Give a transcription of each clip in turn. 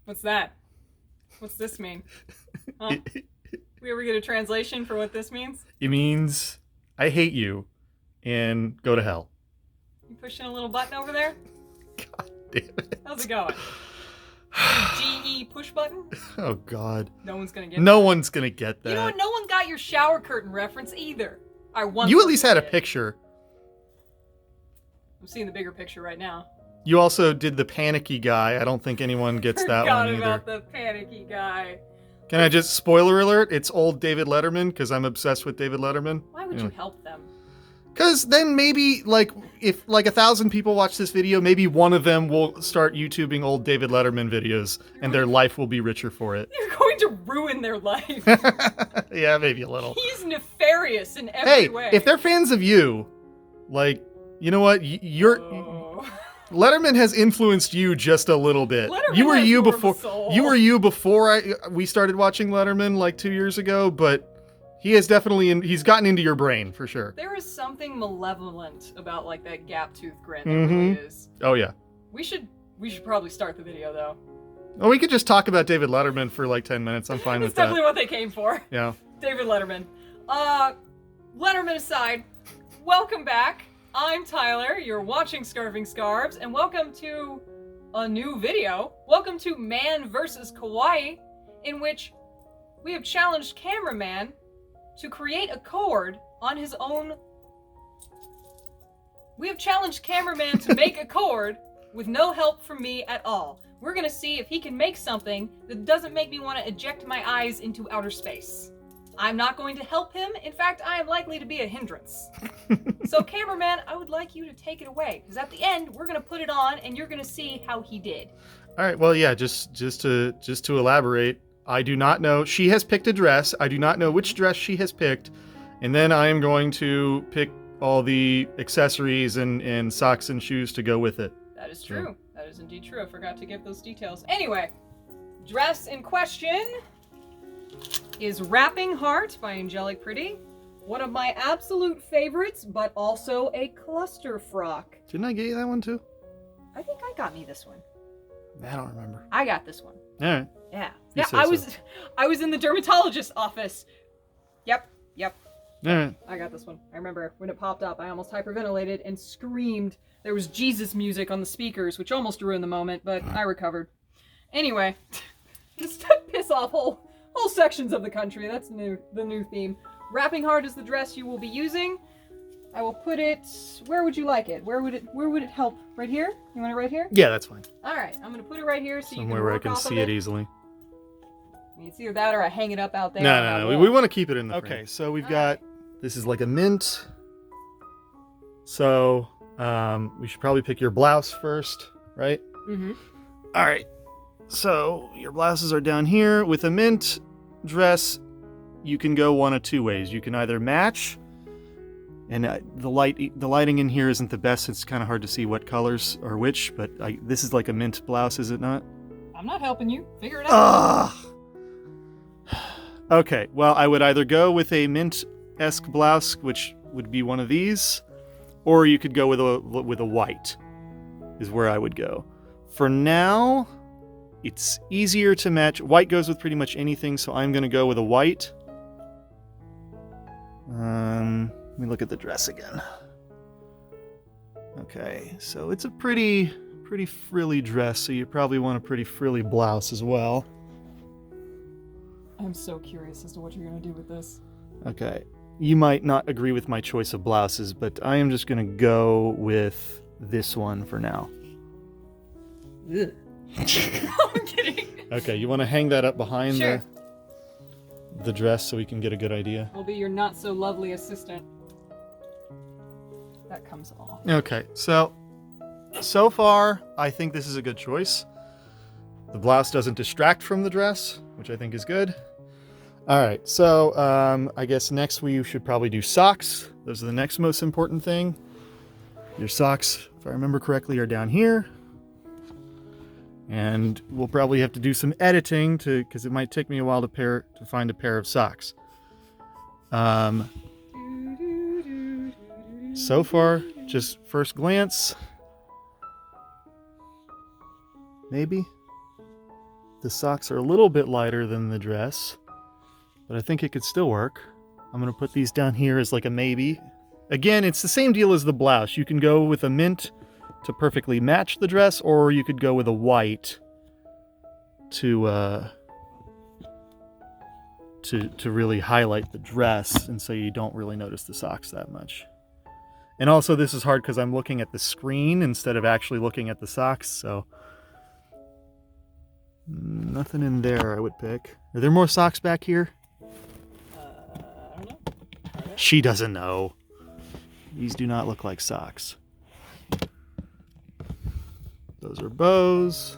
What's that? What's this mean? Huh? We ever get a translation for what this means? It means I hate you and go to hell. You pushing a little button over there? God damn it. How's it going? GE push button? Oh God. No one's gonna get No that. one's gonna get that. You know what? No one got your shower curtain reference either. You at least had a picture. I'm seeing the bigger picture right now. You also did the panicky guy. I don't think anyone gets that one either. Forgot about the panicky guy. Can I just, spoiler alert, it's old David Letterman, because I'm obsessed with David Letterman. Why would you help them? Because then maybe, like, if like 1,000 people watch this video, maybe one of them will start YouTubing old David Letterman videos, and their life will be richer for it. You're going to ruin their life. Yeah, maybe a little. He's nefarious in every way. Hey, if they're fans of you, like, you know what? Letterman has influenced you just a little bit. You were you before we started watching Letterman like 2 years ago, but he has definitely he's gotten into your brain for sure. There is something malevolent about like that gap tooth grin. There really is. Oh yeah. We should probably start the video though. Oh, we could just talk about David Letterman for like 10 minutes. I'm fine with that. That's definitely what they came for. Yeah. David Letterman. Letterman aside, welcome back. I'm Tyler, you're watching Scarving Scarves, and welcome to a new video. Welcome to Man vs. KAWAII, in which we have challenged Cameraman to create a cord on his own. We have challenged Cameraman to make a cord with no help from me at all. We're gonna see if he can make something that doesn't make me want to eject my eyes into outer space. I'm not going to help him. In fact, I am likely to be a hindrance. So, cameraman, I would like you to take it away, because at the end, we're gonna put it on, and you're gonna see how he did. All right. Well, yeah. Just to elaborate, I do not know. She has picked a dress. I do not know which dress she has picked, and then I am going to pick all the accessories and socks and shoes to go with it. That is true. That is indeed true. I forgot to give those details. Anyway, dress in question is Wrapping Heart by Angelic Pretty. One of my absolute favorites, but also a cluster frock. Didn't I get you that one too? I think I got me this one. I don't remember. I got this one. All right. Yeah. Yeah, I was in the dermatologist's office. Yep. All right. I got this one. I remember when it popped up, I almost hyperventilated and screamed. There was Jesus music on the speakers, which almost ruined the moment, but I recovered. Anyway, just to piss off whole sections of the country. That's the new theme. Wrapping Heart is the dress you will be using. I will put it. Where would you like it? Where would it help? Right here? You want it right here? Yeah, that's fine. All right, I'm gonna put it right here so somewhere you can where I work can off see of it easily. I mean, it's either that or I hang it up out there. No. We want to keep it in the frame. Okay, so we've got this is like a mint. So we should probably pick your blouse first, right? Mm-hmm. All right. So your blouses are down here. With a mint dress, you can go one of two ways. You can either match, and the lighting in here isn't the best. It's kind of hard to see what colors are which, but this is like a mint blouse, is it not? I'm not helping you. Figure it out. Okay, well, I would either go with a mint-esque blouse, which would be one of these, or you could go with a white, is where I would go. For now, it's easier to match. White goes with pretty much anything, so I'm going to go with a white. Let me look at the dress again. Okay, so it's a pretty frilly dress, so you probably want a pretty frilly blouse as well. I'm so curious as to what you're going to do with this. Okay, you might not agree with my choice of blouses, but I am just going to go with this one for now. Ugh. I'm kidding. Okay, you want to hang that up behind Sure. the dress so we can get a good idea? I'll be your not so lovely assistant. That comes off. Okay, so far, I think this is a good choice. The blouse doesn't distract from the dress, which I think is good. All right, so I guess next we should probably do socks. Those are the next most important thing. Your socks, if I remember correctly, are down here. And we'll probably have to do some editing because it might take me a while to find a pair of socks. So far, just first glance. Maybe. the socks are a little bit lighter than the dress, but I think it could still work. I'm going to put these down here as like a maybe. Again, it's the same deal as the blouse. You can go with a mint to perfectly match the dress, or you could go with a white to really highlight the dress, and so you don't really notice the socks that much. And also this is hard because I'm looking at the screen instead of actually looking at the socks, so nothing in there I would pick. Are there more socks back here? I don't know. She doesn't know. These do not look like socks. Those are bows.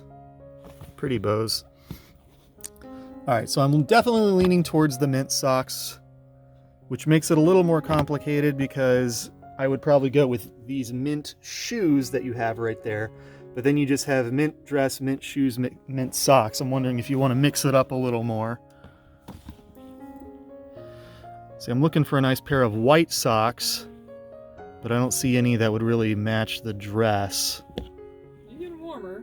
Pretty bows. Alright, so I'm definitely leaning towards the mint socks, which makes it a little more complicated because I would probably go with these mint shoes that you have right there, but then you just have mint dress, mint shoes, mint socks. I'm wondering if you want to mix it up a little more. See, I'm looking for a nice pair of white socks, but I don't see any that would really match the dress. You're getting warmer.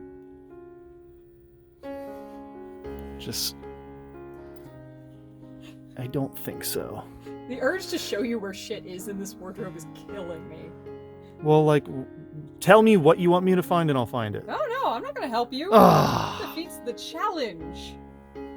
I don't think so. The urge to show you where shit is in this wardrobe is killing me. Well, like, tell me what you want me to find and I'll find it. No, I'm not gonna help you. Ugh. That defeats the challenge.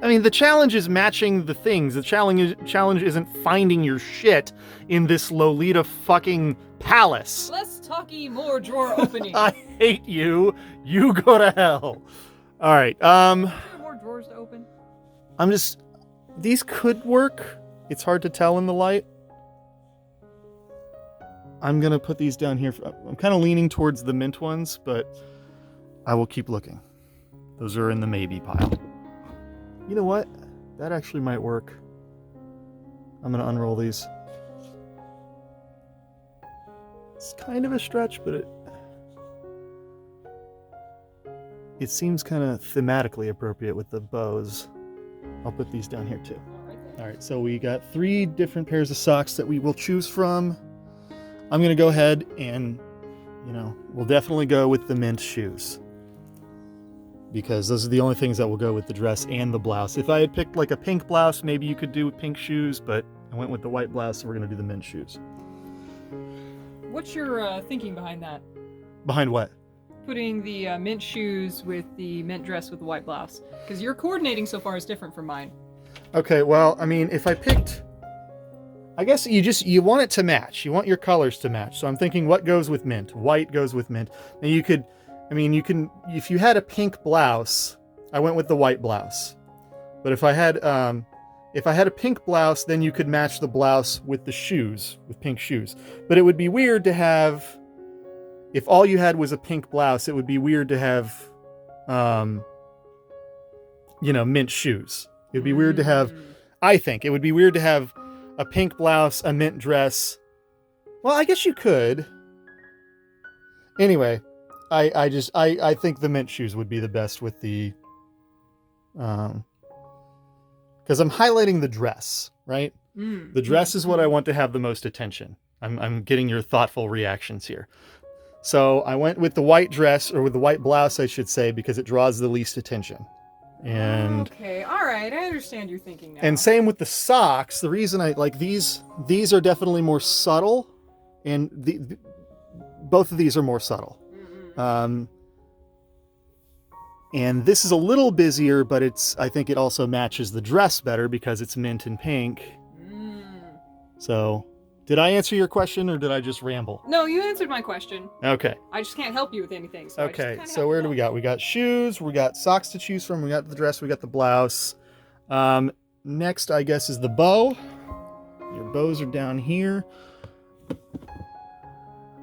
I mean, the challenge is matching the things. The challenge isn't finding your shit in this Lolita fucking palace. Less talky, more drawer opening. I hate you. You go to hell. All right. Are there more drawers to open? These could work. It's hard to tell in the light. I'm going to put these down here. I'm kind of leaning towards the mint ones, but I will keep looking. Those are in the maybe pile. You know what? That actually might work. I'm going to unroll these. It's kind of a stretch, but it seems kind of thematically appropriate with the bows. I'll put these down here too. All right, so we got 3 different pairs of socks that we will choose from. I'm going to go ahead and, we'll definitely go with the mint shoes, because those are the only things that will go with the dress and the blouse. If I had picked like a pink blouse, maybe you could do pink shoes, but I went with the white blouse, so we're going to do the mint shoes. What's your thinking behind that? Behind what? Putting the mint shoes with the mint dress with the white blouse. Because your coordinating so far is different from mine. Okay, well, I mean, if I picked... I guess you want it to match. You want your colors to match. So I'm thinking what goes with mint? White goes with mint. Now you can, if you had a pink blouse, I went with the white blouse. But if I had a pink blouse, then you could match the blouse with the shoes, with pink shoes. But it would be weird to have, if all you had was a pink blouse, it would be weird to have, mint shoes. It would be weird to have, I think, it would be weird to have a pink blouse, a mint dress. Well, I guess you could. Anyway, I think the mint shoes would be the best with the, because I'm highlighting the dress, right? The dress is what I want to have the most attention. I'm getting your thoughtful reactions here. So I went with the white dress, or with the white blouse, I should say, because it draws the least attention. And okay, all right, I understand your thinking now. And same with the socks. The reason I like these are definitely more subtle, and both of these are more subtle. And this is a little busier, but I think it also matches the dress better because it's mint and pink. So, did I answer your question, or did I just ramble? No, you answered my question. Okay. I just can't help you with anything. So okay, so where do we got? We got shoes, we got socks to choose from, we got the dress, we got the blouse. Next, I guess, is the bow. Your bows are down here.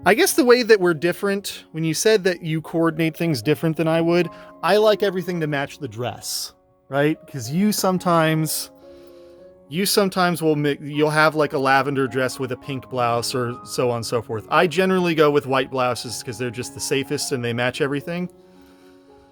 I guess the way that we're different, when you said that you coordinate things different than I would, I like everything to match the dress, right? Because you sometimes you'll have like a lavender dress with a pink blouse or so on and so forth. I generally go with white blouses because they're just the safest and they match everything.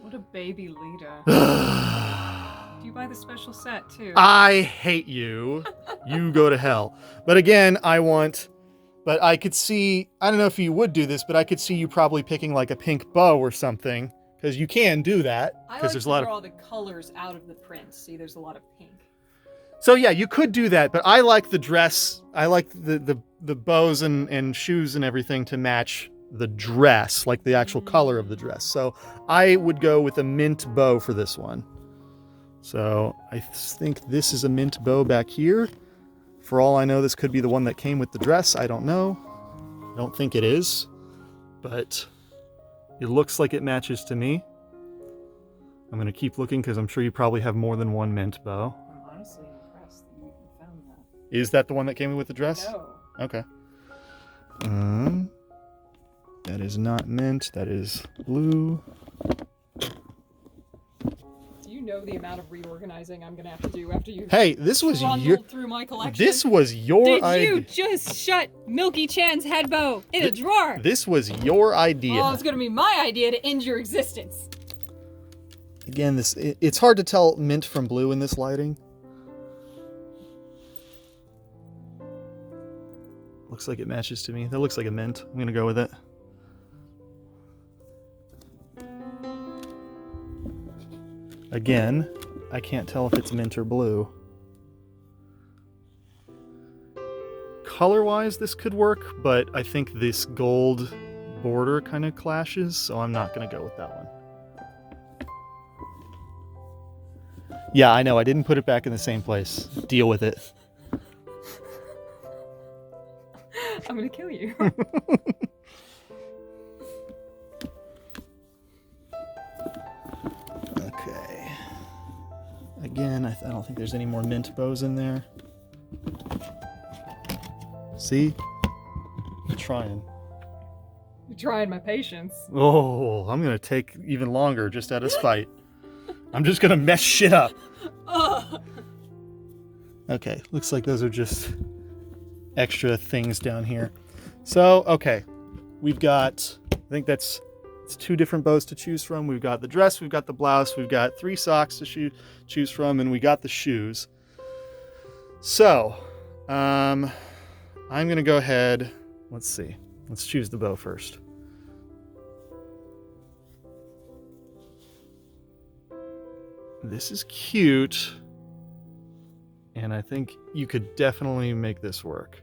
What a baby Lita. Do you buy the special set too? I hate you. You go to hell. But again, I could see, I don't know if you would do this, but I could see you probably picking like a pink bow or something because you can do that. I Because like there's to a lot draw the colors out of the prints. See, there's a lot of pink. So yeah, you could do that, but I like the dress. I like the bows and shoes and everything to match the dress, like the actual color of the dress. So I would go with a mint bow for this one. So I think this is a mint bow back here. For all I know, this could be the one that came with the dress. I don't know. I don't think it is, but it looks like it matches to me. I'm gonna keep looking because I'm sure you probably have more than one mint bow. I'm honestly impressed that you found that. Is that the one that came with the dress? No. Okay. That is not mint. That is blue. Do you know the amount of reorganizing I'm gonna have to do after you? Hey, this was your. Trundled through my collection. This was your Did idea. you just shut Milky Chan's head bow in a drawer? This was your idea. Oh, it's gonna be my idea to end your existence. Again, it's hard to tell mint from blue in this lighting. Looks like it matches to me. That looks like a mint. I'm gonna go with it. Again, I can't tell if it's mint or blue. Color-wise, this could work, but I think this gold border kind of clashes, so I'm not gonna go with that one. Yeah, I know. I didn't put it back in the same place. Deal with it. I'm gonna kill you. Okay. Again, I don't think there's any more mint bows in there. See? I'm trying. You're trying my patience. Oh, I'm gonna take even longer just out of spite. I'm just gonna mess shit up. Ugh. Okay, looks like those are just extra things down here. So, okay, we've got, I think it's two different bows to choose from. We've got the dress, we've got the blouse, we've got 3 socks to choose from, and we got the shoes. So, I'm gonna go ahead, let's see. Let's choose the bow first. This is cute. And I think you could definitely make this work.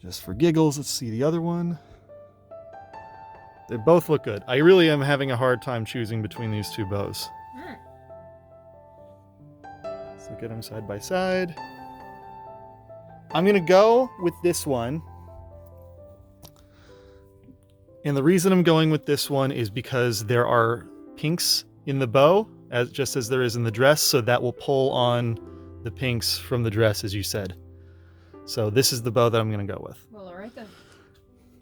Just for giggles, let's see the other one. They both look good. I really am having a hard time choosing between these two bows. Let's look at them side by side. I'm gonna go with this one. And the reason I'm going with this one is because there are pinks in the bow, just as there is in the dress, so that will pull on the pinks from the dress, as you said. So this is the bow that I'm going to go with. Well, all right then.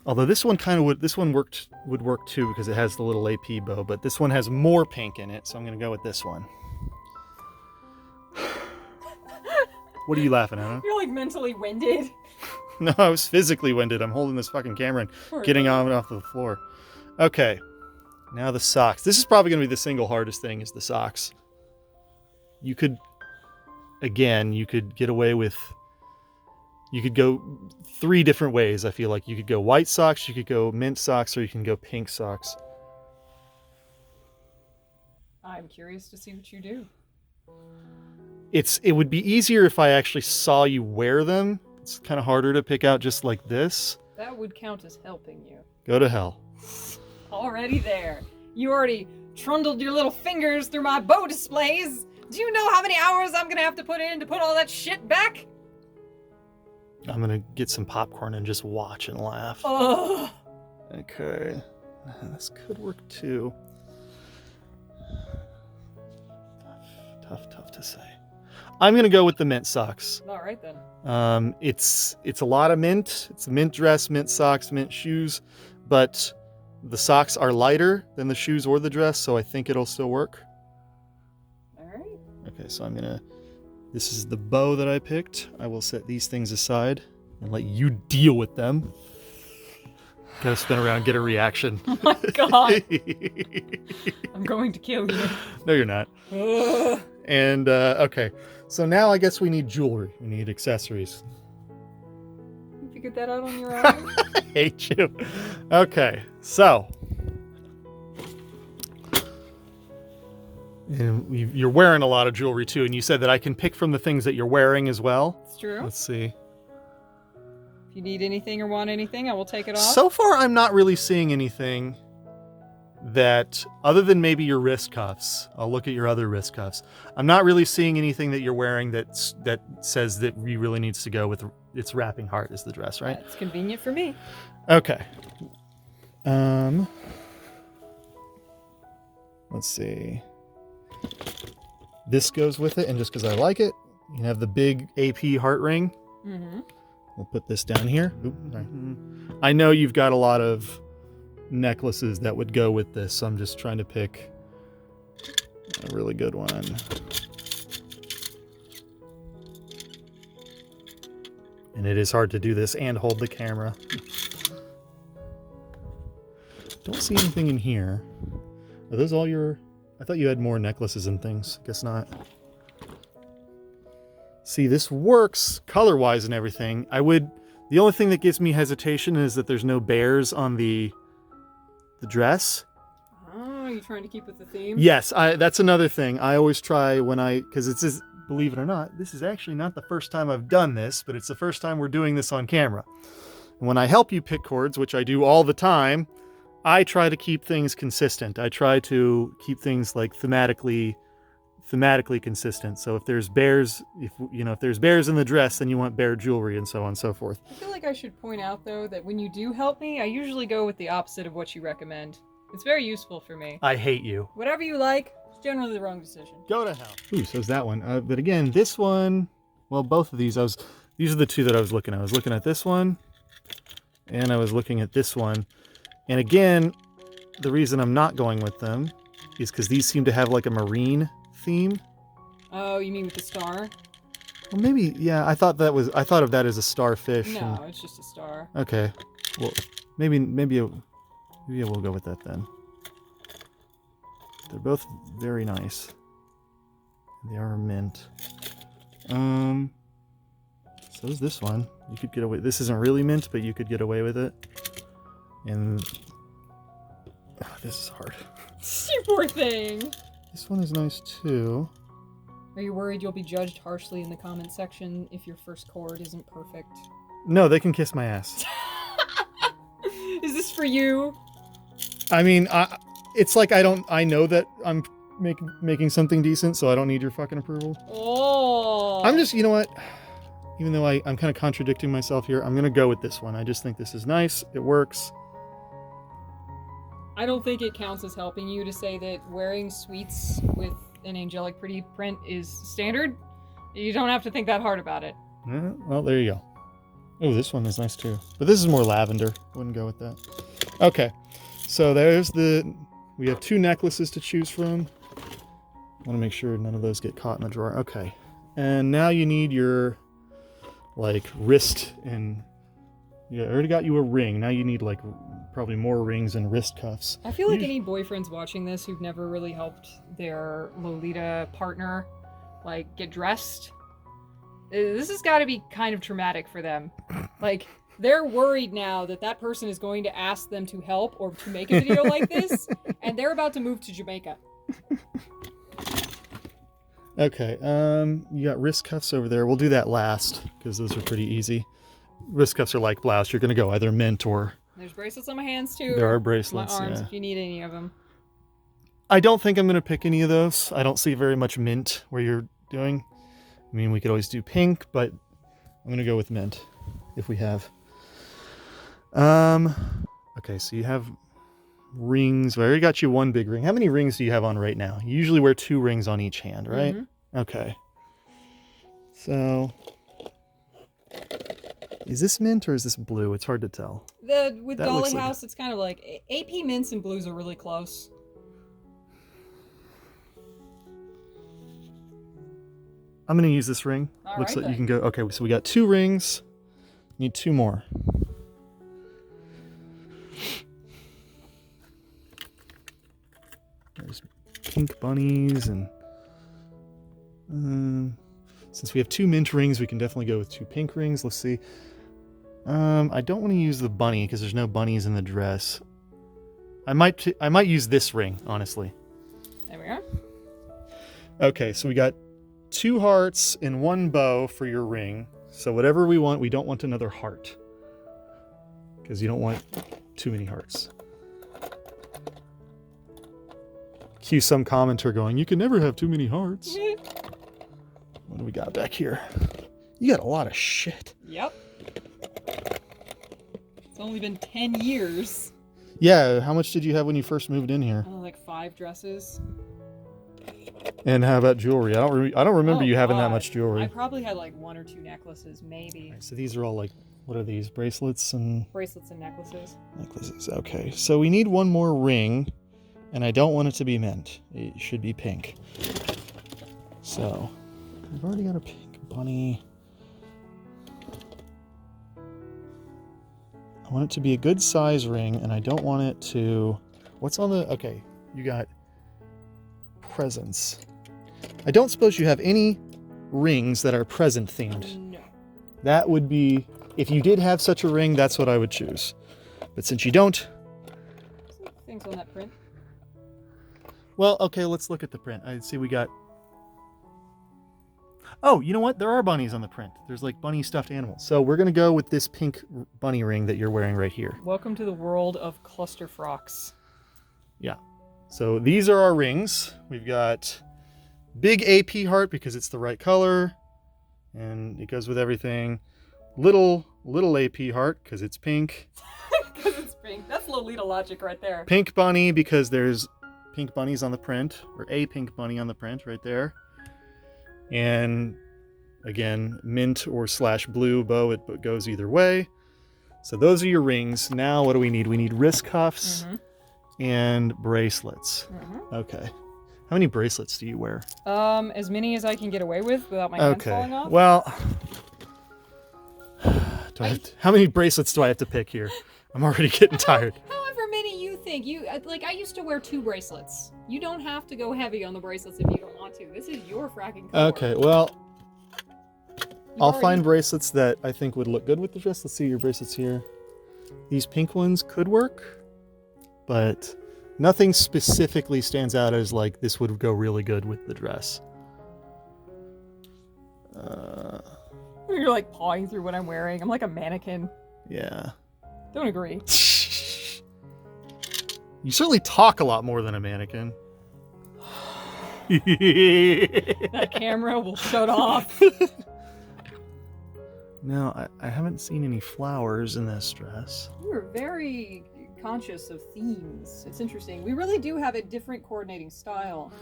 Although this one would work too because it has the little AP bow, but this one has more pink in it, so I'm going to go with this one. What are you laughing at? Huh? You're like mentally winded. No, I was physically winded. I'm holding this fucking camera and getting on and off the floor. Okay, now the socks. This is probably going to be the single hardest thing is the socks. You could get away with, you could go 3 different ways. I feel like you could go white socks, you could go mint socks, or you can go pink socks. I'm curious to see what you do. It would be easier if I actually saw you wear them. It's kind of harder to pick out just like this. That would count as helping you. Go to hell. Already there. You already trundled your little fingers through my bow displays. Do you know how many hours I'm gonna have to put in to put all that shit back? I'm gonna get some popcorn and just watch and laugh. Ugh. Okay. This could work too. Tough to say. I'm gonna go with the mint socks. All right then. It's a lot of mint. It's a mint dress, mint socks, mint shoes, but the socks are lighter than the shoes or the dress, so I think it'll still work. All right. Okay, so this is the bow that I picked. I will set these things aside and let you deal with them. Gotta spin around and get a reaction. Oh my god. I'm going to kill you. No, you're not. Ugh. And, okay. So now I guess we need jewelry. We need accessories. You figured that out on your own? I hate you. Okay, so And you're wearing a lot of jewelry too, and you said that I can pick from the things that you're wearing as well. It's true. Let's see. If you need anything or want anything, I will take it off. So far, I'm not really seeing anything that, other than maybe your wrist cuffs. I'll look at your other wrist cuffs. I'm not really seeing anything that you're wearing that says that you really needs to go with its wrapping heart as the dress, right? It's convenient for me. Okay. Let's see. This goes with it, and just because I like it, you can have the big AP heart ring. Mm-hmm. We'll put this down here. Oop, sorry. I know you've got a lot of necklaces that would go with this, so I'm just trying to pick a really good one. And it is hard to do this and hold the camera. Don't see anything in here. Are those all your... I thought you had more necklaces and things. Guess not. See, this works color-wise and everything. The only thing that gives me hesitation is that there's no bears on the dress. Oh, you're trying to keep with the theme? Yes, that's another thing. I always try because it's just, believe it or not, this is actually not the first time I've done this, but it's the first time we're doing this on camera. And when I help you pick cords, which I do all the time, I try to keep things consistent. I try to keep things like thematically consistent. So if there's bears, if there's bears in the dress, then you want bear jewelry and so on and so forth. I feel like I should point out though that when you do help me, I usually go with the opposite of what you recommend. It's very useful for me. I hate you. Whatever you like, it's generally the wrong decision. Go to hell. Ooh, so's that one. But again, this one, well, both of these, these are the two that I was looking at. I was looking at this one, and I was looking at this one. And again, the reason I'm not going with them is because these seem to have like a marine theme. Oh, you mean with the star? Well, maybe, yeah. I thought of that as a starfish. No, it's just a star. Okay. Well, maybe we'll go with that then. They're both very nice. They are mint. So is this one. You could get away. This isn't really mint, but you could get away with it. And this is hard. You poor thing. This one is nice too. Are you worried you'll be judged harshly in the comment section if your first chord isn't perfect? No, they can kiss my ass. Is this for you? I mean, it's like I know that I'm making something decent, so I don't need your fucking approval. Oh. I'm just, you know what? Even though I'm kind of contradicting myself here, I'm gonna go with this one. I just think this is nice. It works. I don't think it counts as helping you to say that wearing sweets with an angelic pretty print is standard. You don't have to think that hard about it. Yeah, well, there you go. Oh, this one is nice too. But this is more lavender. Wouldn't go with that. Okay. So we have two necklaces to choose from. I want to make sure none of those get caught in the drawer. Okay. And now you need your, like, wrist and... Yeah, I already got you a ring. Now you need, like, probably more rings and wrist cuffs. I feel like any boyfriends watching this who've never really helped their Lolita partner, like, get dressed, this has got to be kind of traumatic for them. Like, they're worried now that person is going to ask them to help or to make a video like this, and they're about to move to Jamaica. Okay, you got wrist cuffs over there. We'll do that last, because those are pretty easy. Wrist cuffs are like blouse. You're going to go either mint or... There's bracelets on my hands, too. There are bracelets, my arms, yeah. if you need any of them. I don't think I'm going to pick any of those. I don't see very much mint where you're doing. I mean, we could always do pink, but I'm going to go with mint, if we have. Okay, so you have rings. Well, I already got you one big ring. How many rings do you have on right now? You usually wear 2 rings on each hand, right? Mm-hmm. Okay. So... Is this mint or is this blue? It's hard to tell. With Dolly House, it's kind of like... AP mints and blues are really close. I'm going to use this ring. All Looks right, like you can go... Okay, so we got 2 rings. Need 2 more. There's pink bunnies and... since we have 2 mint rings, we can definitely go with 2 pink rings. Let's see. I don't want to use the bunny because there's no bunnies in the dress. I might use this ring, honestly. There we are. Okay, so we got 2 hearts and 1 bow for your ring. So whatever we want, we don't want another heart. Because you don't want too many hearts. Cue some commenter going, you can never have too many hearts. What do we got back here? You got a lot of shit. Yep. It's only been 10 years. Yeah, how much did you have when you first moved in here? Oh, like 5 dresses. And how about jewelry? I don't remember you having that much jewelry. I probably had like 1 or 2 necklaces, maybe. Right, so these are all like, what are these? Bracelets and... Bracelets and necklaces. Necklaces, okay. So we need 1 more ring, and I don't want it to be mint. It should be pink. So, we've already got a pink bunny. I want it to be a good size ring, and I don't want it to... What's on the... Okay, you got presents. I don't suppose you have any rings that are present themed. No. That would be... If you did have such a ring, that's what I would choose. But since you don't... Some things on that print. Well, okay, let's look at the print. I see we got... Oh, you know what? There are bunnies on the print. There's like bunny stuffed animals. So we're going to go with this pink bunny ring that you're wearing right here. Welcome to the world of cluster frocks. Yeah. So these are our rings. We've got big AP heart because it's the right color. And it goes with everything. Little AP heart because it's pink. Because it's pink. That's Lolita logic right there. Pink bunny because there's pink bunnies on the print. Or a pink bunny on the print right there. And again, mint or / blue bow, it goes either way. So those are your rings. Now what do we need? We need wrist cuffs and bracelets. Okay. How many bracelets do you wear? As many as I can get away with without my hands falling off. Well, how many bracelets do I have to pick here? I'm already getting tired. However many you think. I used to wear 2 bracelets. You don't have to go heavy on the bracelets if you don't want to. This is your fracking color. Okay, well, I'll find bracelets that I think would look good with the dress. Let's see your bracelets here. These pink ones could work, but nothing specifically stands out as like this would go really good with the dress. You're like pawing through what I'm wearing. I'm like a mannequin. Yeah. Don't agree. You certainly talk a lot more than a mannequin. That camera will shut off. No, I haven't seen any flowers in this dress. You were very conscious of themes. It's interesting. We really do have a different coordinating style.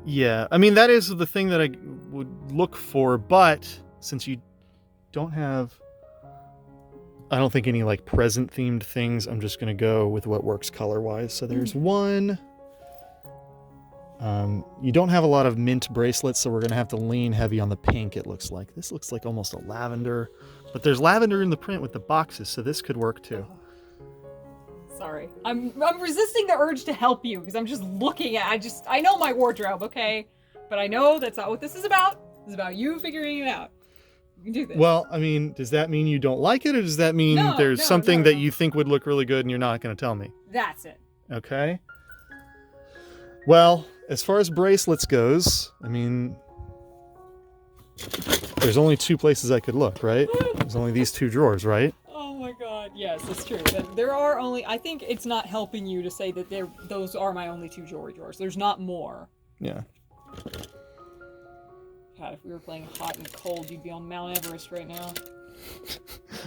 Yeah, I mean, that is the thing that I would look for, but since you don't have, I don't think any like present themed things, I'm just going to go with what works color-wise. So there's 1. You don't have a lot of mint bracelets, so we're going to have to lean heavy on the pink, it looks like. This looks like almost a lavender, but there's lavender in the print with the boxes, so this could work too. Sorry. I'm resisting the urge to help you because I'm just looking at I know my wardrobe, okay? But I know that's not what this is about. This is about you figuring it out. You can do this. Well, I mean, does that mean you don't like it, or does that mean there's something that you think would look really good and you're not going to tell me? That's it. Okay. Well, as far as bracelets goes, I mean, there's only 2 places I could look, right? There's only these 2 drawers, right? Oh my god, yes, it's true. There are only, I think it's not helping you to say that those are my only 2 jewelry drawers. There's not more. Yeah. God, if we were playing hot and cold, you'd be on Mount Everest right now.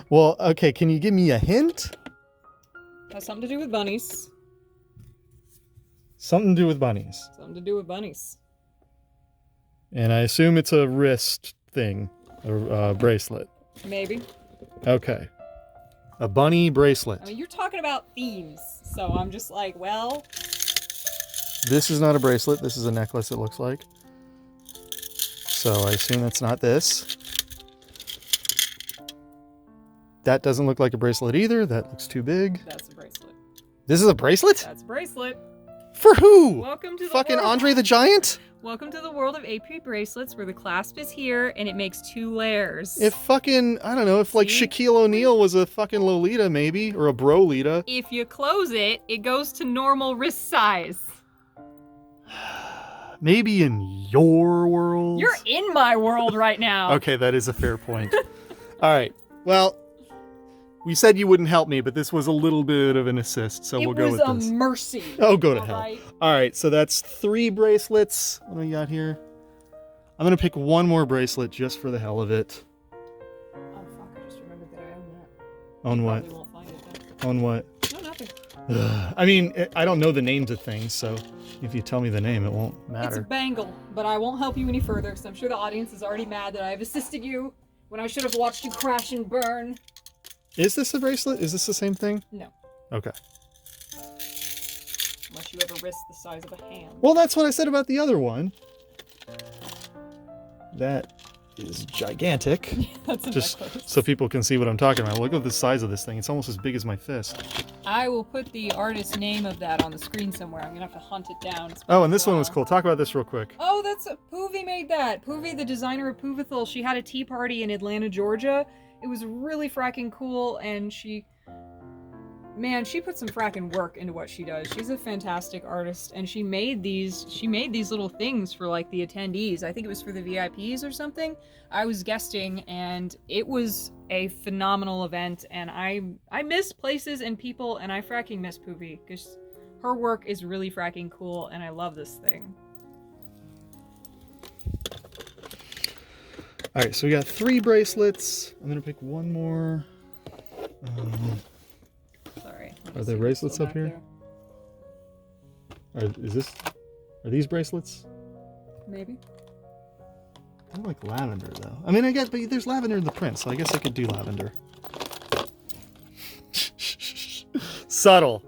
Well, okay, can you give me a hint? Has something to do with bunnies. Something to do with bunnies. Something to do with bunnies. And I assume it's a wrist thing, a bracelet. Maybe. Okay. A bunny bracelet. I mean, you're talking about themes, so I'm just like, well... This is not a bracelet. This is a necklace, it looks like. So I assume that's not this. That doesn't look like a bracelet either. That looks too big. That's a bracelet. This is a bracelet? That's a bracelet. For who? Welcome to the fucking world. Andre the Giant? Welcome to the world of AP bracelets where the clasp is here and it makes 2 layers. If fucking, I don't know, if like Shaquille O'Neal was a fucking Lolita maybe, or a Brolita. If you close it, it goes to normal wrist size. Maybe in your world. You're in my world right now. Okay, that is a fair point. All right. Well, we said you wouldn't help me, but this was a little bit of an assist, so we'll go with this. It was a mercy. Oh, go to hell. Right? All right, so that's 3 bracelets. What do we got here? I'm going to pick one more bracelet just for the hell of it. Oh, fuck. I just remembered that I own that. On what? Probably won't find it, though. On what? No, nothing. I mean, I don't know the names of things, so if you tell me the name, it won't It's a matter. bangle, but I won't help you any further because I'm sure the audience is already mad that I've assisted you when I should have watched you crash and burn. Is this a bracelet? Is this the same thing? No, Okay. unless you have a wrist the size of a hand. Well, that's what I said about the other one. That is gigantic. That's a Just necklace. so people can see what I'm talking about. Look at the size of this thing. It's almost as big as my fist. I will put the artist's name of that on the screen somewhere. I'm gonna have to hunt it down. It's Oh, and this been a one was while. cool. Talk about this real quick. Oh, that's Poovy made that. Poovy, the designer of Poovithal, she had a tea party in Atlanta, Georgia. It was really fracking cool, and she put some fracking work into what she does. She's a fantastic artist, and she made these little things for like the attendees. I think it was for the VIPs or something. I was guesting, and it was a phenomenal event, and I miss places and people, and I fracking miss Poovy because her work is really fracking cool, and I love this thing. All right, so we got 3 bracelets. I'm gonna pick one more. Sorry. Are there bracelets up here? Are these bracelets? Maybe. I like lavender though. I mean, I guess, but there's lavender in the print, so I guess I could do lavender. Subtle.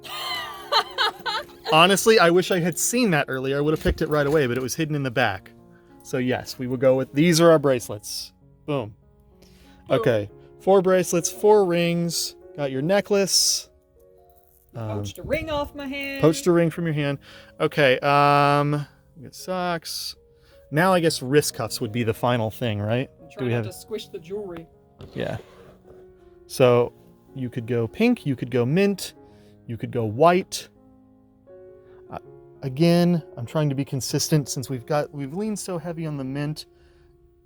Honestly, I wish I had seen that earlier. I would have picked it right away, but it was hidden in the back. So yes, we will go with, these are our bracelets. Boom. Okay, 4 bracelets, 4 rings. Got your necklace. Poached a ring off my hand. Poached a ring from your hand. Okay, we got socks. Now I guess wrist cuffs would be the final thing, right? I'm trying not to squish the jewelry. Yeah. So you could go pink, you could go mint, you could go white. Again, I'm trying to be consistent since we've leaned so heavy on the mint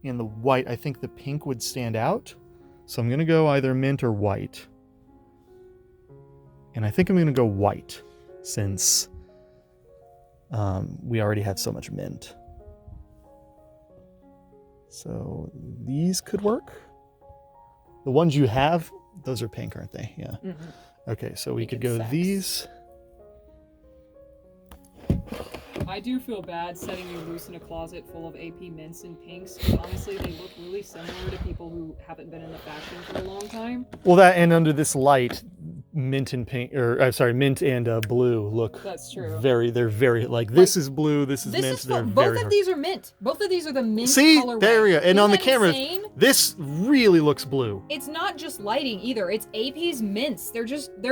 and the white. I think the pink would stand out. So I'm going to go either mint or white. And I think I'm going to go white since we already have so much mint. So these could work. The ones you have, those are pink, aren't they? Yeah. Mm-hmm. Okay, so we could Pink go and these. I do feel bad setting you loose in a closet full of AP mints and pinks, because honestly, they look really similar to people who haven't been in the fashion for a long time. Well, that and under this light, mint and pink, or I'm sorry, mint and blue look. That's true. They're very like this is blue, this is mint. They're both very of these are mint. Both of these are the mint See, colorway. there we go. And Isn't on the that camera, insane? this really looks blue. It's not just lighting either. It's AP's mints. They're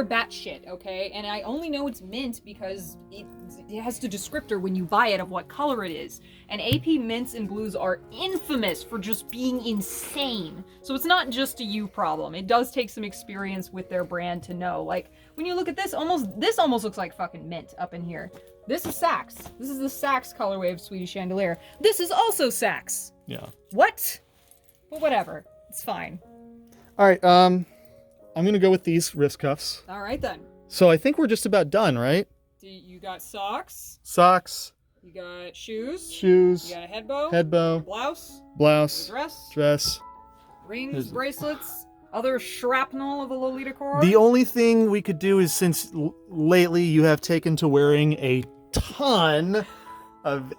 batshit, okay? And I only know it's mint because it has the descriptor when you buy it of what color it is. And AP mints and blues are infamous for just being insane. So it's not just a you problem. It does take some experience with their brand to know. Like, when you look at this almost looks like fucking mint up in here. This is Saks. This is the Saks colorway of Swedish Chandelier. This is also Saks. Yeah. What? Well, whatever. It's fine. All right. I'm gonna go with these wrist cuffs. All right then. So I think we're just about done, right? You got socks. Socks, You got shoes. shoes, You got a head bow. head bow, Blouse. blouse, Dress. dress. Rings. There's- Bracelets. Other shrapnel of a Lolita core. The only thing we could do is since lately you have taken to wearing a ton of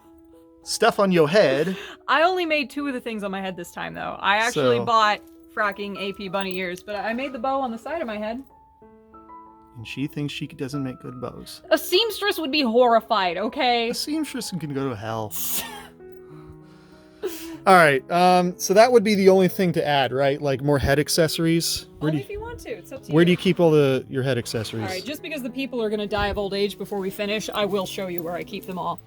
stuff on your head. I only made 2 of the things on my head this time, though. I actually So- bought fracking AP bunny ears, but I made the bow on the side of my head. And she thinks she doesn't make good bows. A seamstress would be horrified, okay? A seamstress can go to hell. All right, so that would be the only thing to add, right? Like more head accessories. Only if you want to. It's up to you. Where do you keep all your head accessories? All right, just because the people are going to die of old age before we finish, I will show you where I keep them all.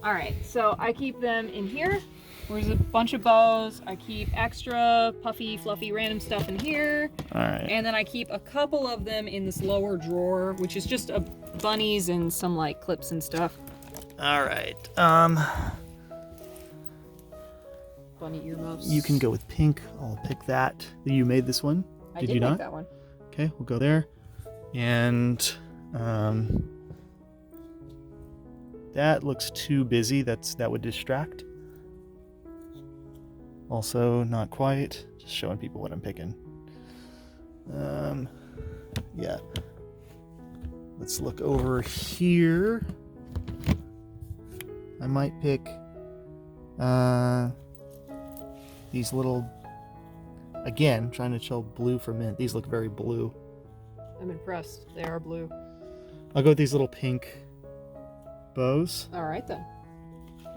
All right, so I keep them in here. There's a bunch of bows. I keep extra puffy, fluffy, random stuff in here. All right. And then I keep a couple of them in this lower drawer, which is just bunnies and some like clips and stuff. All right. bunny earmuffs. You can go with pink. I'll pick that. You made this one. I Did did you make not? that one. Okay, we'll go there. And that looks too busy. That would distract. Also, not quite. Just showing people what I'm picking. Yeah. Let's look over here. I might pick these little, again, trying to show blue for mint. These look very blue. I'm impressed. They are blue. I'll go with these little pink bows. All right, then.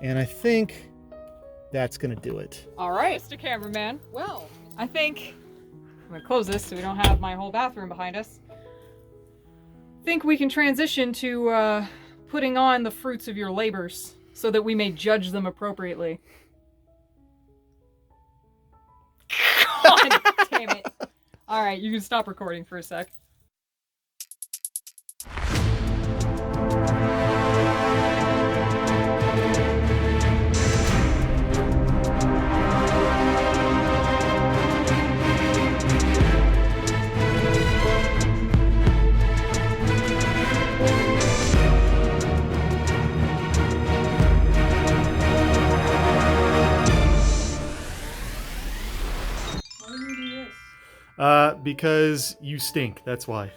And I think that's going to do it. All right, Mr. Cameraman. Well, I think I'm going to close this so we don't have my whole bathroom behind us. I think we can transition to putting on the fruits of your labors so that we may judge them appropriately. God damn it. All right, you can stop recording for a sec. Because you stink, that's why.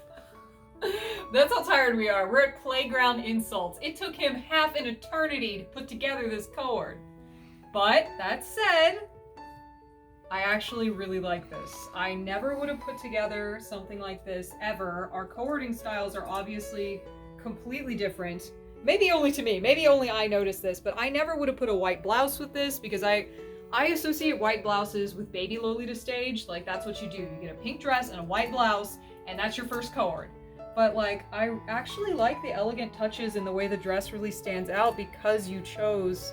That's how tired we are. We're at playground insults. It took him half an eternity to put together this cord. But, that said, I actually really like this. I never would have put together something like this ever. Our cording styles are obviously completely different. Maybe only to me. Maybe only I noticed this, but I never would have put a white blouse with this because I associate white blouses with baby Lolita stage. Like, that's what you do. You get a pink dress and a white blouse, and that's your first cord. But, like, I actually like the elegant touches in the way the dress really stands out because you chose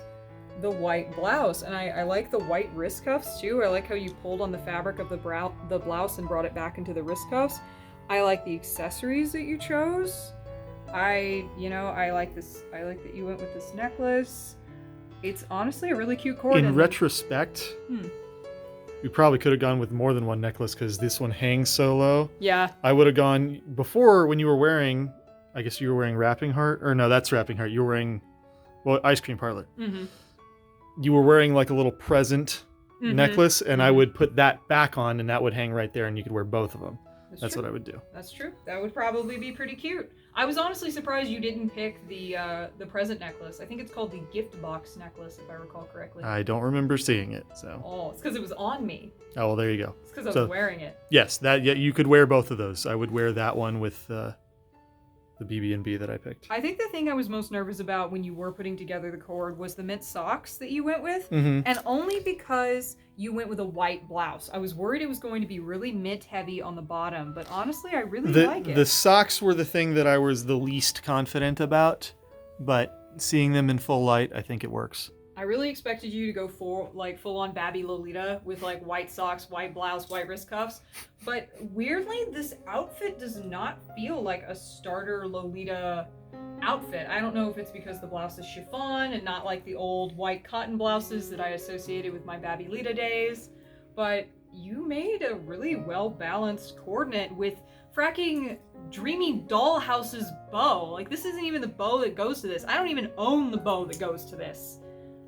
the white blouse. And I like the white wrist cuffs, too. I like how you pulled on the fabric of the blouse and brought it back into the wrist cuffs. I like the accessories that you chose. I like this. I like that you went with this necklace. It's honestly a really cute cord. In retrospect, we probably could have gone with more than one necklace because this one hangs so low. Yeah. I would have gone before when you were wearing, I guess you were wearing Wrapping Heart, or no, that's Wrapping Heart. You were wearing, well, Ice Cream Parlor. Mm-hmm. You were wearing like a little present necklace, and I would put that back on, and that would hang right there, and you could wear both of them. That's what I would do. That's true. That would probably be pretty cute. I was honestly surprised you didn't pick the present necklace. I think it's called the gift box necklace, if I recall correctly. I don't remember seeing it, so. Oh, it's because it was on me. Oh, well, there you go. It's because I was wearing it. Yes, you could wear both of those. I would wear that one with the BB&B that I picked. I think the thing I was most nervous about when you were putting together the cord was the mint socks that you went with, and only because you went with a white blouse. I was worried it was going to be really mint heavy on the bottom, but honestly, I really like it. The socks were the thing that I was the least confident about, but seeing them in full light, I think it works. I really expected you to go full on Babby Lolita with like white socks, white blouse, white wrist cuffs. But weirdly, this outfit does not feel like a starter Lolita outfit. I don't know if it's because the blouse is chiffon and not like the old white cotton blouses that I associated with my Babby Lita days. But you made a really well-balanced coordinate with fracking Dreamy Dollhouse's bow. Like, this isn't even the bow that goes to this. I don't even own the bow that goes to this.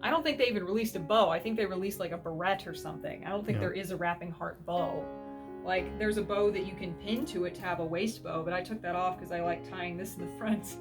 I don't think they even released a bow. I think they released like a barrette or something. I don't think there is a Wrapping Heart bow. Like, there's a bow that you can pin to it to have a waist bow, but I took that off because I like tying this in the front.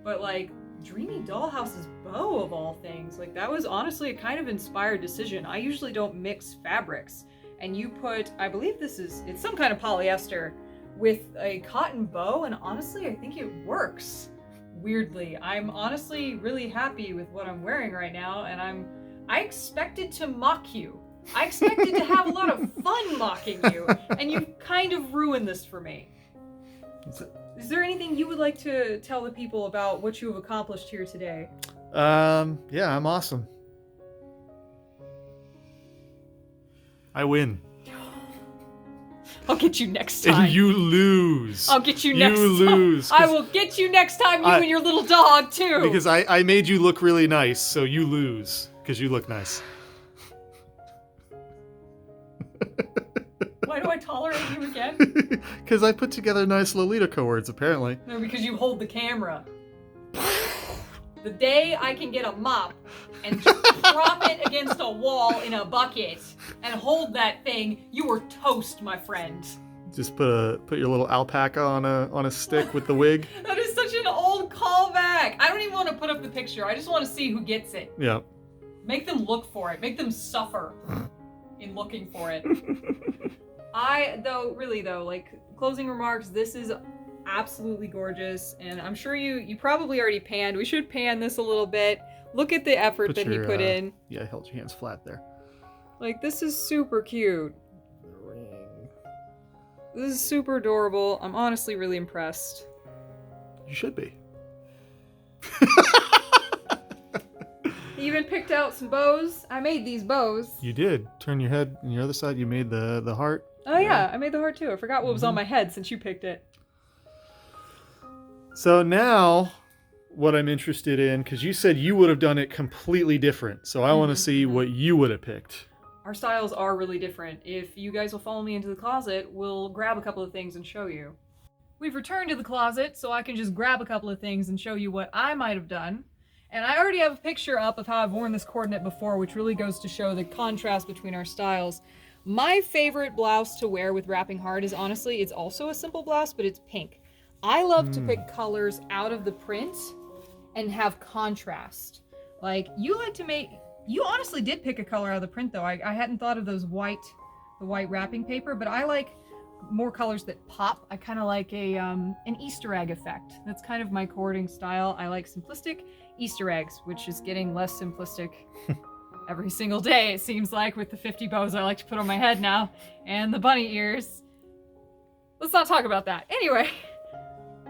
But like, Dreamy Dollhouse's bow of all things, like that was honestly a kind of inspired decision. I usually don't mix fabrics. And you put, I believe it's some kind of polyester with a cotton bow, and honestly, I think it works. Weirdly, I'm honestly really happy with what I'm wearing right now, and I expected to mock you. I expected to have a lot of fun mocking you, and you've kind of ruined this for me. So, is there anything you would like to tell the people about what you have accomplished here today? Yeah, I'm awesome. I win. I'll get you next time. And you lose. I'll get you next time. You lose. I will get you next time, you and your little dog, too. Because I made you look really nice, so you lose. Because you look nice. Why do I tolerate you again? Because I put together nice Lolita co-words, apparently. No, because you hold the camera. The day I can get a mop and prop it against a wall in a bucket and hold that thing, you were toast, my friend. Just put your little alpaca on a stick with the wig. That is such an old callback. I don't even want to put up the picture. I just want to see who gets it. Yeah. Make them look for it. Make them suffer in looking for it. Like, closing remarks, this is absolutely gorgeous, and I'm sure you probably already panned. We should pan this a little bit. Look at the effort that he put in. Yeah, held your hands flat there. Like, this is super cute. The ring. This is super adorable. I'm honestly really impressed. You should be. He even picked out some bows. I made these bows. You did. Turn your head on your other side. You made the heart. Oh yeah, I made the heart too. I forgot what was on my head since you picked it. So now, what I'm interested in, because you said you would have done it completely different, so I want to see what you would have picked. Our styles are really different. If you guys will follow me into the closet, we'll grab a couple of things and show you. We've returned to the closet, so I can just grab a couple of things and show you what I might have done. And I already have a picture up of how I've worn this coordinate before, which really goes to show the contrast between our styles. My favorite blouse to wear with wrapping heart is, honestly, it's also a simple blouse, but it's pink. I love to pick colors out of the print and have contrast. Like, you honestly did pick a color out of the print, though. I hadn't thought of the white wrapping paper, but I like more colors that pop. I kind of like an Easter egg effect. That's kind of my cording style. I like simplistic Easter eggs, which is getting less simplistic every single day, it seems like, with the 50 bows I like to put on my head now, and the bunny ears. Let's not talk about that. Anyway,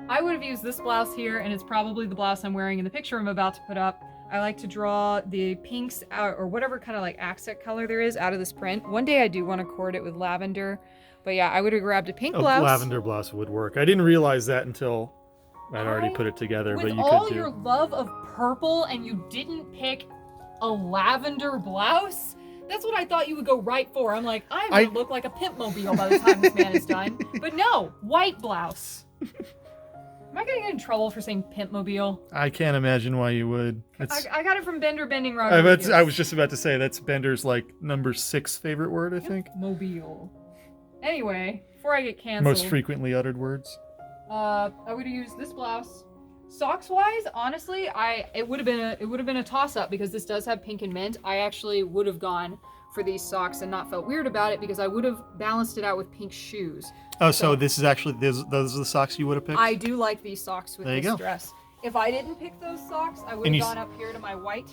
I would have used this blouse here, and it's probably the blouse I'm wearing in the picture I'm about to put up. I like to draw the pinks out, or whatever kind of like accent color there is, out of this print. One day I do want to cord it with lavender, but yeah, I would have grabbed a pink blouse. A lavender blouse would work. I didn't realize that until I'd already put it together, but you could too. With all your love of purple, and you didn't pick a lavender blouse? That's what I thought you would go right for. I'm like, I'm gonna look like a pimp mobile by the time this man is done. But no, white blouse. Am I gonna get in trouble for saying pimp mobile? I can't imagine why you would. I got it from Bender Bending Rod. I was just about to say, that's Bender's like number 6 favorite word, I think. Mobile. Anyway, before I get canceled. Most frequently uttered words. I would have used this blouse. Socks wise, honestly, it would have been a toss up because this does have pink and mint. I actually would have gone for these socks and not felt weird about it because I would have balanced it out with pink shoes. Oh, so this is actually those are the socks you would have picked? I do like these socks with this dress. If I didn't pick those socks, I would have gone up here to my white.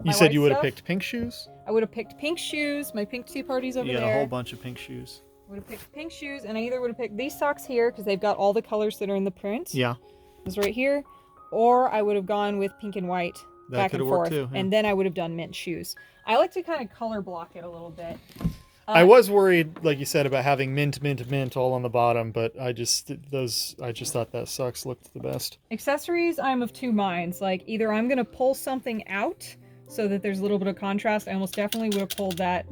You said you would have picked pink shoes? I would have picked pink shoes. My pink tea party's over there. You got a whole bunch of pink shoes. Would have picked pink shoes, and I either would have picked these socks here because they've got all the colors that are in the print. Yeah. This right here. Or I would have gone with pink and white back and forth. Too, yeah. And then I would have done mint shoes. I like to kind of color block it a little bit. I was worried, like you said, about having mint all on the bottom, but I just thought that socks looked the best. Accessories, I'm of two minds. Like, either I'm going to pull something out so that there's a little bit of contrast. I almost definitely would have pulled that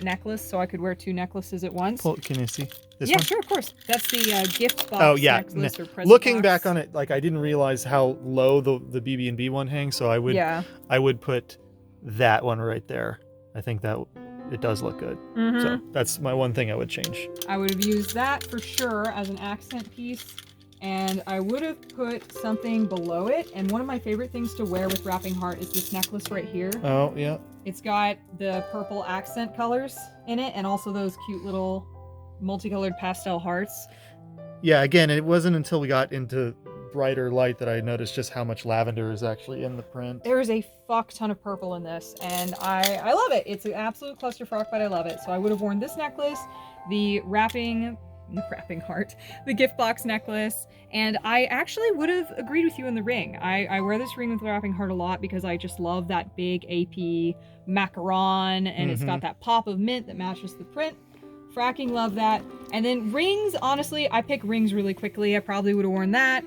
necklace so I could wear 2 necklaces at once. Can you see this one? Yeah, sure, of course. That's the gift box necklace or present Looking box. back on it, like, I didn't realize how low the BB&B one hangs, so I would put that one right there. I think that it does look good. Mm-hmm. So that's my one thing I would change. I would have used that for sure as an accent piece. And I would have put something below it. And one of my favorite things to wear with wrapping heart is this necklace right here. Oh, yeah. It's got the purple accent colors in it and also those cute little multicolored pastel hearts. Yeah, again, it wasn't until we got into brighter light that I noticed just how much lavender is actually in the print. There is a fuck ton of purple in this, and I love it. It's an absolute clusterfuck, but I love it. So I would have worn this necklace, the wrapping heart, the gift box necklace, and I actually would have agreed with you in the ring. I wear this ring with wrapping heart a lot because I just love that big AP macaron, and it's got that pop of mint that matches the print. Fracking love that. And then rings, honestly, I pick rings really quickly. I probably would have worn that.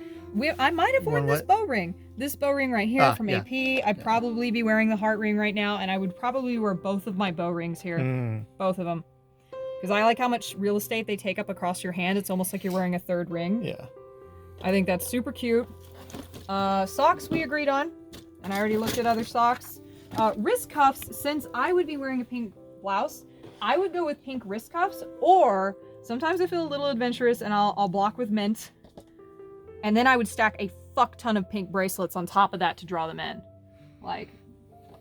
I might have worn this bow ring. This bow ring right here from AP. I'd probably be wearing the heart ring right now, and I would probably wear both of my bow rings here. Both of them. Because I like how much real estate they take up across your hand. It's almost like you're wearing a third ring. Yeah. I think that's super cute. Socks we agreed on, and I already looked at other socks. Wrist cuffs, since I would be wearing a pink blouse, I would go with pink wrist cuffs, or sometimes I feel a little adventurous and I'll block with mint. And then I would stack a fuck ton of pink bracelets on top of that to draw them in. Like,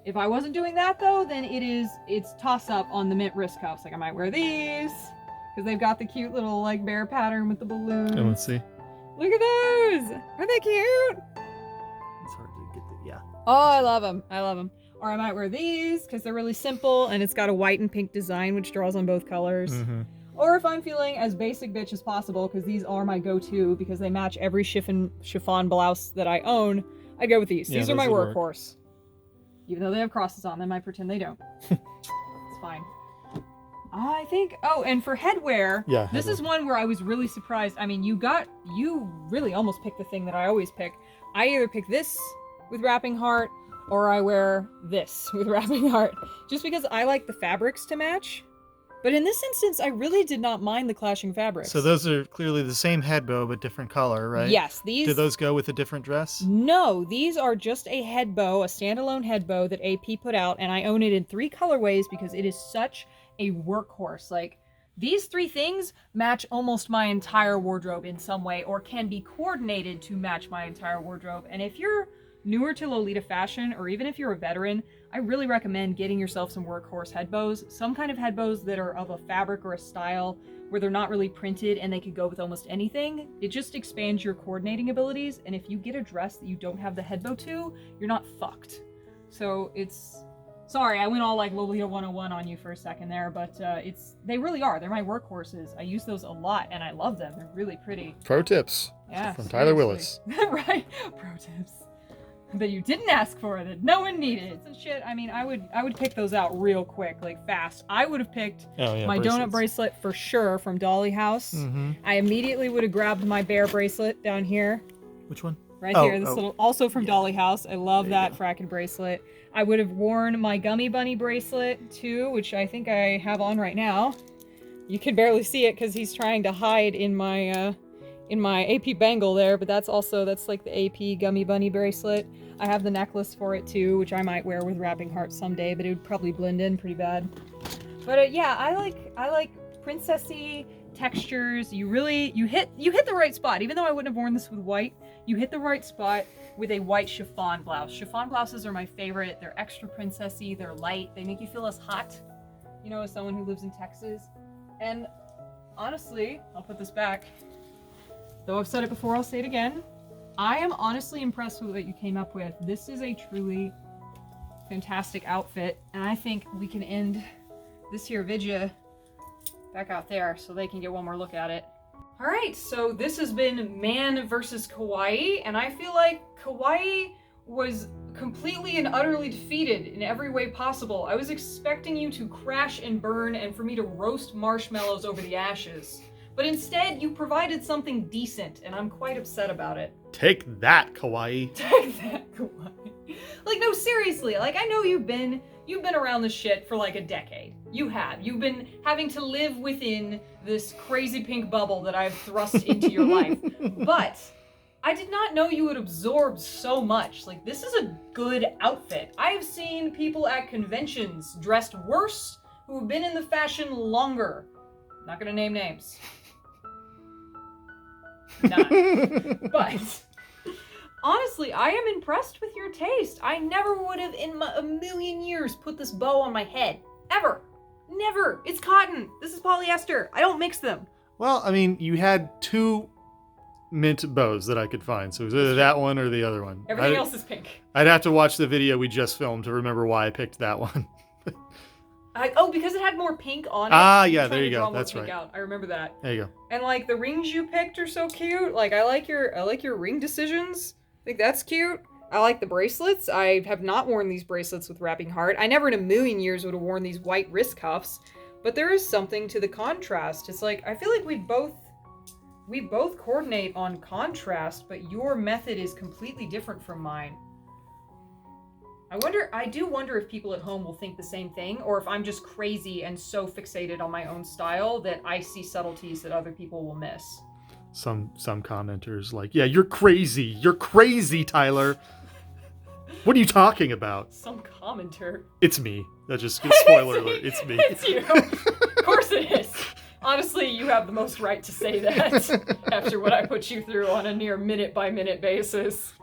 if I wasn't doing that though, then it's toss up on the mint wrist cuffs. Like I might wear these, because they've got the cute little like bear pattern with the balloons. And let's see. Look at those! Are they cute? It's hard to get the, yeah. Oh, I love them. I love them. Or I might wear these because they're really simple and it's got a white and pink design which draws on both colors. Mm-hmm. Or if I'm feeling as basic bitch as possible, because these are my go-to because they match every chiffon blouse that I own, I go with these. Yeah, These are my those would workhorse. Even though they have crosses on them, I pretend they don't. It's fine. I think, oh, and for headwear, yeah, this is one where I was really surprised. I mean, you really almost picked the thing that I always pick. I either pick this with wrapping heart, or I wear this with wrapping heart, just because I like the fabrics to match. But in this instance, I really did not mind the clashing fabrics. So those are clearly the same head bow, but different color, right? Yes, these... Do those go with a different dress? No, these are just a head bow, a standalone head bow that AP put out, and I own it in 3 colorways because it is such a workhorse. Like, these 3 things match almost my entire wardrobe in some way, or can be coordinated to match my entire wardrobe. And if you're newer to Lolita fashion, or even if you're a veteran, I really recommend getting yourself some workhorse head bows. Some kind of head bows that are of a fabric or a style where they're not really printed and they could go with almost anything. It just expands your coordinating abilities, and if you get a dress that you don't have the head bow to, you're not fucked. So it's... Sorry, I went all like Lolita 101 on you for a second there, but they really are. They're my workhorses. I use those a lot and I love them. They're really pretty. Pro tips. Yeah. From Tyler Willis. Right? Pro tips. That you didn't ask for, that no one needed. And shit, I mean, I would pick those out real quick, like fast. I would have picked my donut bracelet for sure from Dolly House. Mm-hmm. I immediately would have grabbed my bear bracelet down here. Which one? Right here, this little, also from Dolly House. I love that fracking bracelet. I would have worn my gummy bunny bracelet too, which I think I have on right now. You can barely see it because he's trying to hide in my AP bangle there, but that's like the AP gummy bunny bracelet. I have the necklace for it too, which I might wear with wrapping heart someday, but it would probably blend in pretty bad. But yeah, I like princessy textures. You hit the right spot. Even though I wouldn't have worn this with white, you hit the right spot with a white chiffon blouse. Chiffon blouses are my favorite. They're extra princessy, they're light, they make you feel less hot, you know, as someone who lives in Texas. And honestly, I'll put this back. Though I've said it before, I'll say it again. I am honestly impressed with what you came up with. This is a truly fantastic outfit, and I think we can end this here vidya back out there so they can get one more look at it. Alright, so this has been Man versus KAWAII, and I feel like KAWAII was completely and utterly defeated in every way possible. I was expecting you to crash and burn and for me to roast marshmallows over the ashes. But instead, you provided something decent, and I'm quite upset about it. Take that, KAWAII. Take that, KAWAII. Like, no, seriously. Like, I know you've been around this shit for like a decade. You have. You've been having to live within this crazy pink bubble that I've thrust into your life. But I did not know you would absorb so much. Like, this is a good outfit. I have seen people at conventions dressed worse who have been in the fashion longer. Not gonna name names. Not. But honestly, I am impressed with your taste. I never would have in a million years put this bow on my head. Ever. Never. It's cotton. This is polyester. I don't mix them. Well, I mean, you had 2 mint bows that I could find, so it was either that one or the other one. Everything else is pink. I'd have to watch the video we just filmed to remember why I picked that one. Because it had more pink on it. Ah, yeah, there you go. That's right. I remember that. There you go. And like the rings you picked are so cute. Like I like your ring decisions. I think that's cute. I like the bracelets. I have not worn these bracelets with wrapping heart. I never in a million years would have worn these white wrist cuffs. But there is something to the contrast. It's like I feel like we both coordinate on contrast, but your method is completely different from mine. I do wonder if people at home will think the same thing, or if I'm just crazy and so fixated on my own style that I see subtleties that other people will miss. Some commenters like, yeah, you're crazy, Tyler. What are you talking about? Some commenter. It's me. That just spoiler alert. It's me. It's you. Of course it is. Honestly, you have the most right to say that after what I put you through on a near minute-by-minute basis.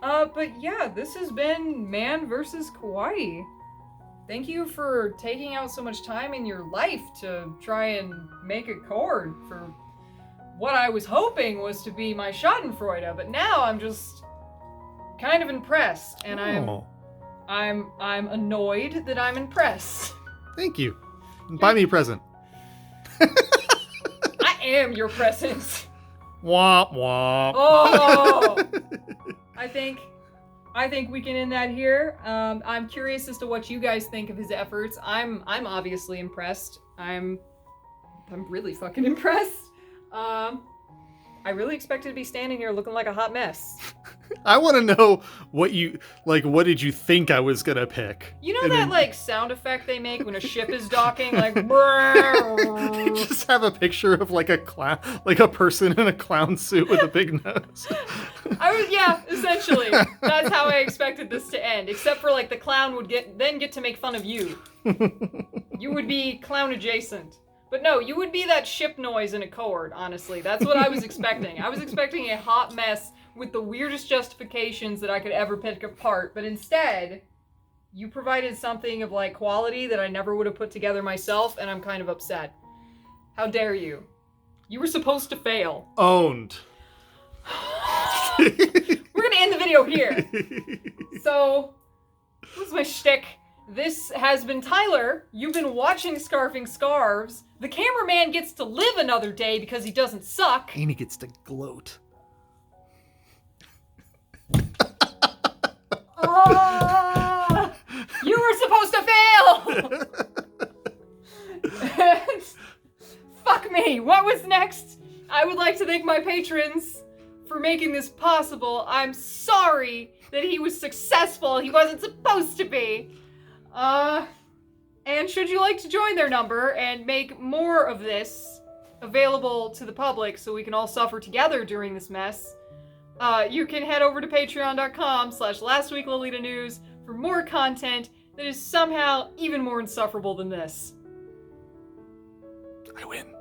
But yeah, this has been Man vs. Kawaii. Thank you for taking out so much time in your life to try and make a cord for what I was hoping was to be my Schadenfreude, but now I'm just kind of impressed, and I'm annoyed that I'm impressed. Thank you. Buy me a present. I am your present. Womp womp. Oh. I think we can end that here. I'm curious as to what you guys think of his efforts. I'm obviously impressed. I'm really fucking impressed. I really expected to be standing here looking like a hot mess. I want to know what did you think I was gonna pick? You know that sound effect they make when a ship is docking, like brrrr. Just have a picture of like a clown, like a person in a clown suit with a big nose. Essentially. That's how I expected this to end. Except for the clown would get to make fun of you. You would be clown adjacent. But no, you would be that ship noise in a cord, honestly. That's what I was expecting. I was expecting a hot mess with the weirdest justifications that I could ever pick apart, but instead, you provided something of quality that I never would have put together myself, and I'm kind of upset. How dare you? You were supposed to fail. Owned. We're gonna end the video here. So, what's my shtick? This has been Tyler. You've been watching Scarfing Scarves. The cameraman gets to live another day because he doesn't suck. And he gets to gloat. You were supposed to fail! Fuck me. What was next? I would like to thank my patrons for making this possible. I'm sorry that he was successful. He wasn't supposed to be. And should you like to join their number and make more of this available to the public so we can all suffer together during this mess, you can head over to patreon.com/lastweeklolita news for more content that is somehow even more insufferable than this. I win.